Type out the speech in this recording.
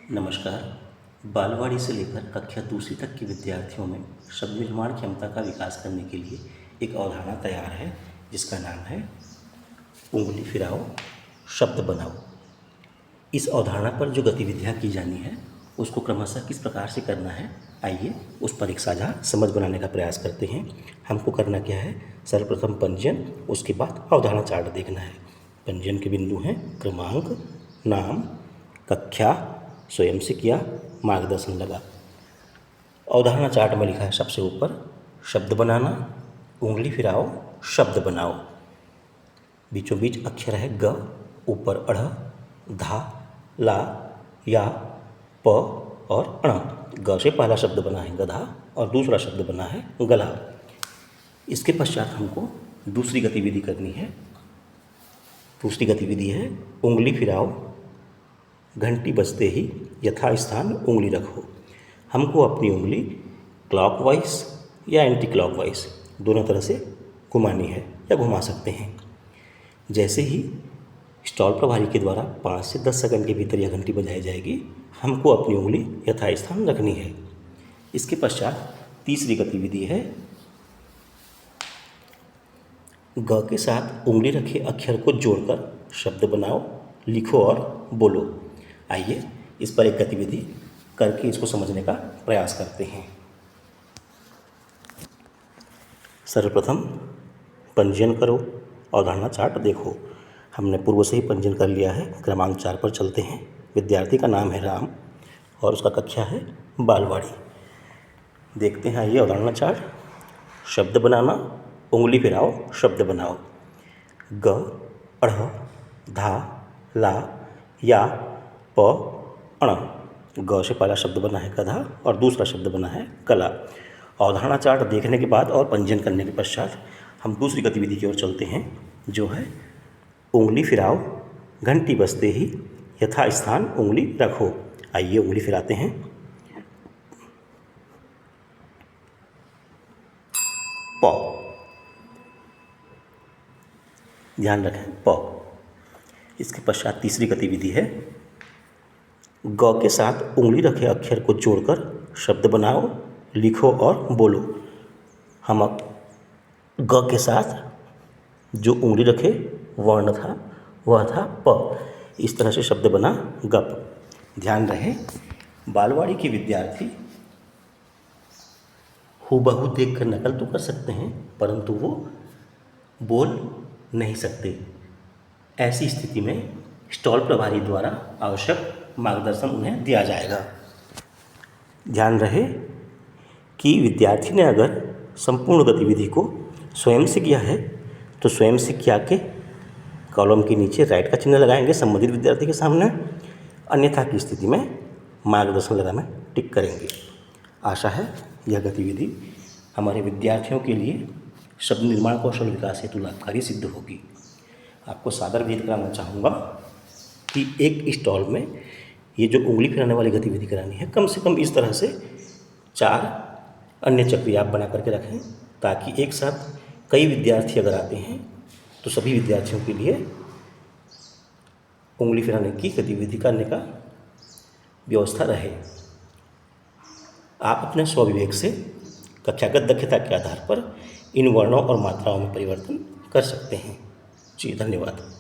नमस्कार। बालवाड़ी से लेकर कक्षा दूसरी तक के विद्यार्थियों में शब्द निर्माण क्षमता का विकास करने के लिए एक अवधारणा तैयार है जिसका नाम है उंगली फिराओ शब्द बनाओ। इस अवधारणा पर जो गतिविधियाँ की जानी है उसको क्रमशः किस प्रकार से करना है, आइए उस पर एक साझा समझ बनाने का प्रयास करते हैं। हमको करना क्या है, सर्वप्रथम पंजीयन, उसके बाद अवधारणा चार्ट देखना है। पंजीयन के बिंदु हैं क्रमांक, नाम, कक्षा, स्वयं से किया, मार्गदर्शन लगा। अवधारणा चार्ट में लिखा है सबसे ऊपर शब्द बनाना, उंगली फिराओ शब्द बनाओ। बीचों बीच अक्षर है ग, ऊपर अढ़, धा, ला, या, प और अण। ग से पहला शब्द बना है गधा और दूसरा शब्द बना है गला। इसके पश्चात हमको दूसरी गतिविधि करनी है। दूसरी गतिविधि है उंगली फिराओ, घंटी बजते ही यथास्थान उंगली रखो। हमको अपनी उंगली क्लॉकवाइज या एंटी क्लॉकवाइज दोनों तरह से घुमानी है या घुमा सकते हैं। जैसे ही स्टॉल प्रभारी के द्वारा 5 से 10 सेकंड के भीतर यह घंटी बजाई जाएगी, हमको अपनी उंगली यथास्थान रखनी है। इसके पश्चात तीसरी गतिविधि है ग के साथ उंगली रखे अक्षर को जोड़कर शब्द बनाओ, लिखो और बोलो। आइए इस पर एक गतिविधि करके इसको समझने का प्रयास करते हैं। सर्वप्रथम पंजीयन करो, अवधारणा चार्ट देखो। हमने पूर्व से ही पंजीयन कर लिया है। क्रमांक 4 पर चलते हैं। विद्यार्थी का नाम है राम और उसका कक्षा है बालवाड़ी। देखते हैं आइए अवधारणा चार्ट। शब्द बनाना, उंगली फिराओ शब्द बनाओ। ग, अढ़, धा, ला, या, प, अण। ग से पहला शब्द बना है गधा और दूसरा शब्द बना है कला। अवधारणा चार्ट देखने के बाद और पंजीयन करने के पश्चात हम दूसरी गतिविधि की ओर चलते हैं, जो है उंगली फिराओ, घंटी बजते ही यथास्थान उंगली रखो। आइए उंगली फिराते हैं। प, ध्यान रखें प। इसके पश्चात तीसरी गतिविधि है ग के साथ उंगली रखे अक्षर को जोड़कर शब्द बनाओ, लिखो और बोलो। हम अब ग के साथ जो उंगली रखे वर्ण था वह था प। इस तरह से शब्द बना गप। ध्यान रहे बालवाड़ी के विद्यार्थी हूबहू देखकर नकल तो कर सकते हैं परंतु वो बोल नहीं सकते। ऐसी स्थिति में स्टॉल प्रभारी द्वारा आवश्यक मार्गदर्शन उन्हें दिया जाएगा। ध्यान रहे कि विद्यार्थी ने अगर संपूर्ण गतिविधि को स्वयं से किया है तो स्वयं से किया के कॉलम के नीचे राइट का चिन्ह लगाएंगे संबंधित विद्यार्थी के सामने, अन्यथा की स्थिति में मार्गदर्शन लगा में टिक करेंगे। आशा है यह गतिविधि हमारे विद्यार्थियों के लिए शब्द निर्माण कौशल विकास हेतु लाभकारी सिद्ध होगी। आपको सादर विदित कराना चाहूँगा कि एक स्टॉल में ये जो उंगली फिराने वाली गतिविधि करानी है, कम से कम इस तरह से 4 अन्य चक्री आप बना करके रखें, ताकि एक साथ कई विद्यार्थी अगर आते हैं तो सभी विद्यार्थियों के लिए उंगली फिराने की गतिविधि करने का व्यवस्था रहे। आप अपने स्वविवेक से कक्षागत दक्षता के आधार पर इन वर्णों और मात्राओं में परिवर्तन कर सकते हैं। जी धन्यवाद।